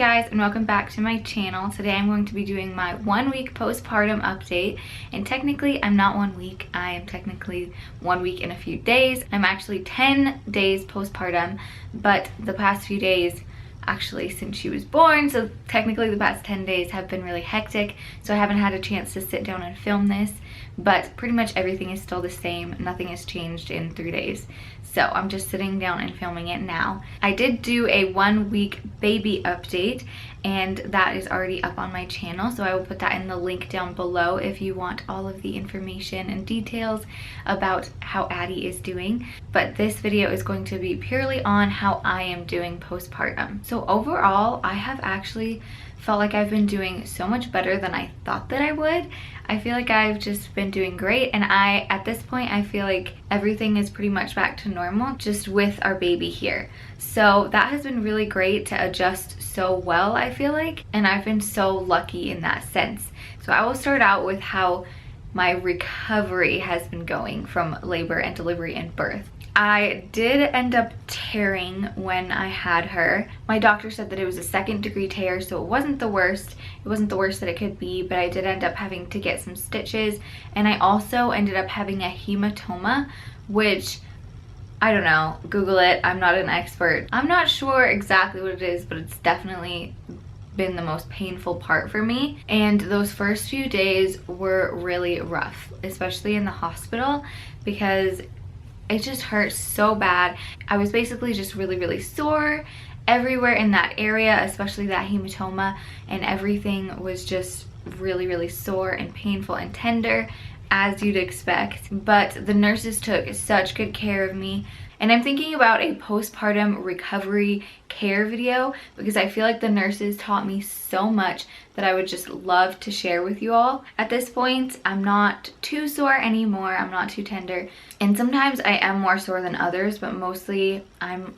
guys, and welcome back to my channel. Today I'm going to be doing my 1 week postpartum update, and technically I'm not 1 week, I am technically 1 week and a few days. I'm actually 10 days postpartum, but the past few days, actually since she was born, so technically the past 10 days have been really hectic, so I haven't had a chance to sit down and film this, but pretty much everything is still the same. Nothing has changed in 3 days. So I'm just sitting down and filming it now. I did do a 1 week baby update, and that is already up on my channel, so I will put that in the link down below if you want all of the information and details about how Addie is doing. But this video is going to be purely on how I am doing postpartum. So overall, I have actually felt like I've been doing so much better than I thought that I would. I feel like I've just been doing great, and at this point, I feel like everything is pretty much back to normal just with our baby here. So that has been really great to adjust so well, I feel like, and I've been so lucky in that sense. So I will start out with how my recovery has been going from labor and delivery and birth. I did end up tearing when I had her. My doctor said that it was a 2nd-degree tear, so it wasn't the worst. It wasn't the worst that it could be, but I did end up having to get some stitches, and I also ended up having a hematoma, which, I don't know, Google it. I'm not an expert. I'm not sure exactly what it is, but it's definitely been the most painful part for me, and those first few days were really rough, especially in the hospital, because it just hurt so bad. I was basically just really sore everywhere in that area, especially that hematoma, and everything was just really sore and painful and tender, as you'd expect. But the nurses took such good care of me, and I'm thinking about a postpartum recovery care video because I feel like the nurses taught me so much that I would just love to share with you all. At this point, I'm not too sore anymore. I'm not too tender. And sometimes I am more sore than others, but mostly I'm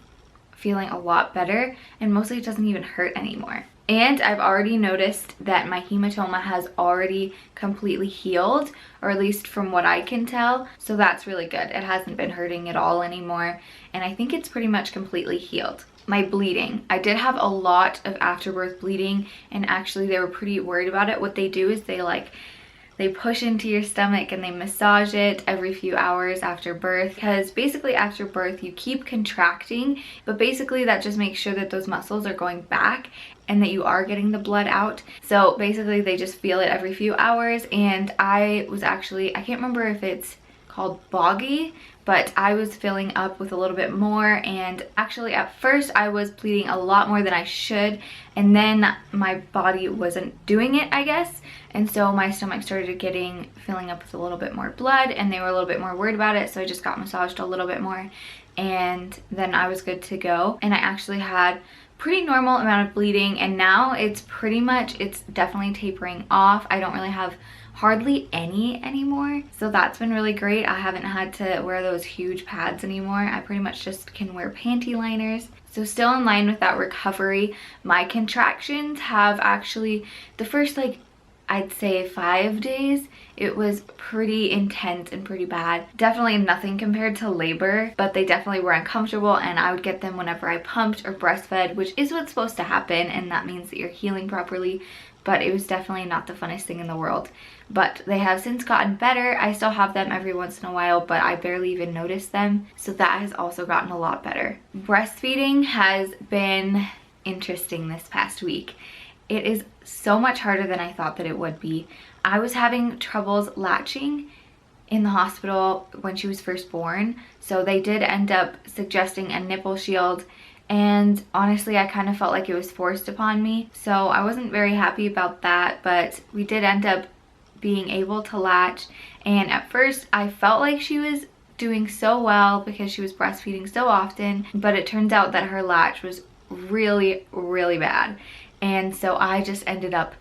feeling a lot better, and mostly it doesn't even hurt anymore. And I've already noticed that my hematoma has already completely healed, or at least from what I can tell. So that's really good. It hasn't been hurting at all anymore, and I think it's pretty much completely healed. My bleeding. I did have a lot of afterbirth bleeding, and actually they were pretty worried about it. What they do is they push into your stomach and they massage it every few hours after birth, because basically after birth you keep contracting, but basically that just makes sure that those muscles are going back and that you are getting the blood out. So basically they just feel it every few hours, and I was actually, I can't remember if it's called boggy, but I was filling up with a little bit more, and actually at first I was bleeding a lot more than I should, and then my body wasn't doing it, I guess, and so my stomach started filling up with a little bit more blood, and they were a little bit more worried about it, so I just got massaged a little bit more, and then I was good to go. And I actually had pretty normal amount of bleeding, and now it's definitely tapering off. I don't really have hardly any anymore, so that's been really great. I haven't had to wear those huge pads anymore. I pretty much just can wear panty liners. So still in line with that recovery. My contractions have actually, the first I'd say 5 days, it was pretty intense and pretty bad. Definitely nothing compared to labor, but they definitely were uncomfortable, and I would get them whenever I pumped or breastfed, which is what's supposed to happen, and that means that you're healing properly. But it was definitely not the funnest thing in the world. But they have since gotten better. I still have them every once in a while, but I barely even notice them. So that has also gotten a lot better. Breastfeeding has been interesting this past week. It is so much harder than I thought that it would be. I was having troubles latching in the hospital when she was first born, so they did end up suggesting a nipple shield, and honestly I kind of felt like it was forced upon me, so I wasn't very happy about that. But we did end up being able to latch, and at first I felt like she was doing so well because she was breastfeeding so often, but it turns out that her latch was really bad. And so I just ended up,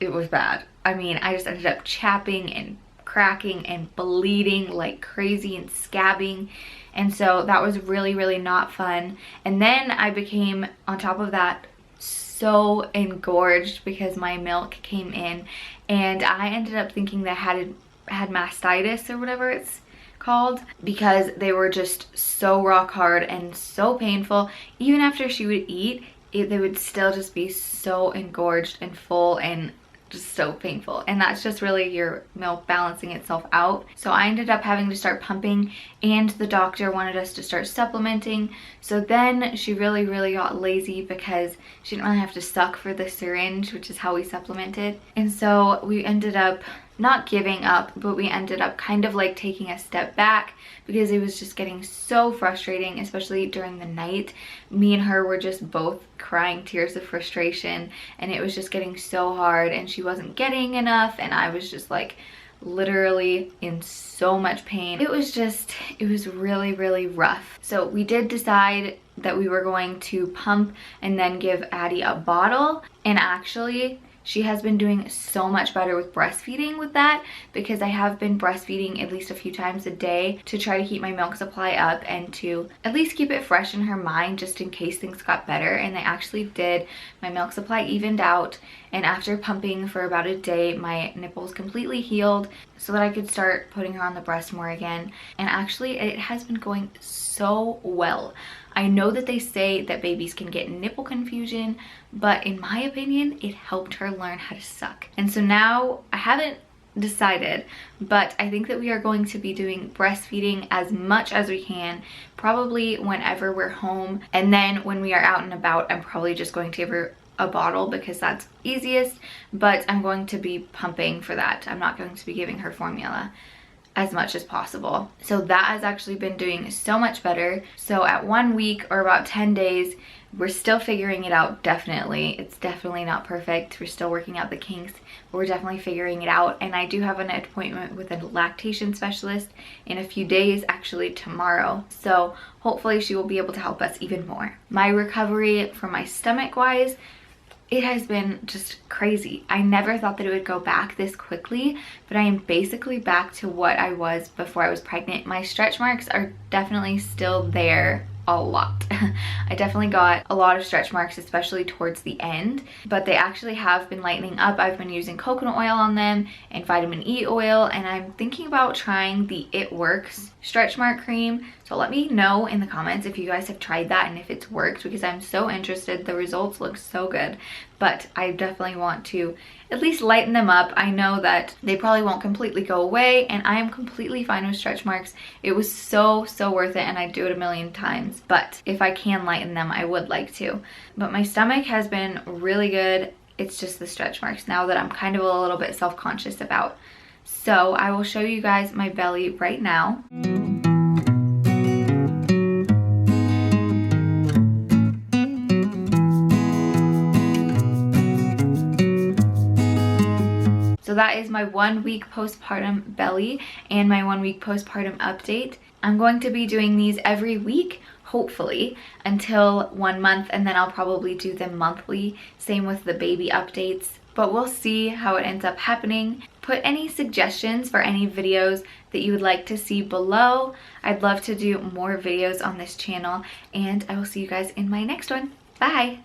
it was bad. I mean, I just ended up chapping and cracking and bleeding like crazy and scabbing. And so that was really not fun. And then I became, on top of that, so engorged because my milk came in, and I ended up thinking that I had mastitis or whatever it's called, because they were just so rock hard and so painful. Even after she would eat, they would still just be so engorged and full and just so painful. And that's just really your milk balancing itself out. So I ended up having to start pumping, and the doctor wanted us to start supplementing. So then she really got lazy because she didn't really have to suck for the syringe, which is how we supplemented. And so we ended up not giving up, but we ended up kind of like taking a step back because it was just getting so frustrating, especially during the night. Me and her were just both crying tears of frustration, and it was just getting so hard, and she wasn't getting enough, and I was just like literally in so much pain. It was really rough. So we did decide that we were going to pump and then give Addie a bottle, and actually she has been doing so much better with breastfeeding with that, because I have been breastfeeding at least a few times a day to try to keep my milk supply up and to at least keep it fresh in her mind just in case things got better. And they actually did. My milk supply evened out, and after pumping for about a day, my nipples completely healed so that I could start putting her on the breast more again. And actually it has been going so well. I know that they say that babies can get nipple confusion, but in my opinion, it helped her learn how to suck. And so now I haven't decided, but I think that we are going to be doing breastfeeding as much as we can, probably whenever we're home. And then when we are out and about, I'm probably just going to give her a bottle because that's easiest, but I'm going to be pumping for that. I'm not going to be giving her formula as much as possible. So that has actually been doing so much better. So at 1 week or about 10 days, we're still figuring it out. Definitely, it's definitely not perfect. We're still working out the kinks, but we're definitely figuring it out. And I do have an appointment with a lactation specialist in a few days, actually tomorrow. So hopefully she will be able to help us even more. My recovery from my stomach wise, it has been just crazy. I never thought that it would go back this quickly, but I am basically back to what I was before I was pregnant. My stretch marks are definitely still there a lot. I definitely got a lot of stretch marks, especially towards the end, but they actually have been lightening up. I've been using coconut oil on them and vitamin E oil, and I'm thinking about trying the It Works stretch mark cream. So let me know in the comments if you guys have tried that and if it's worked, because I'm so interested. The results look so good, but I definitely want to at least lighten them up. I know that they probably won't completely go away, and I am completely fine with stretch marks. It was so worth it, and I'd do it a million times, but if I can lighten them, I would like to. But my stomach has been really good. It's just the stretch marks now that I'm kind of a little bit self-conscious about. So I will show you guys my belly right now. So that is my 1 week postpartum belly and my 1 week postpartum update. I'm going to be doing these every week, hopefully, until 1 month, and then I'll probably do them monthly. Same with the baby updates, but we'll see how it ends up happening. Put any suggestions for any videos that you would like to see below. I'd love to do more videos on this channel, and I will see you guys in my next one. Bye!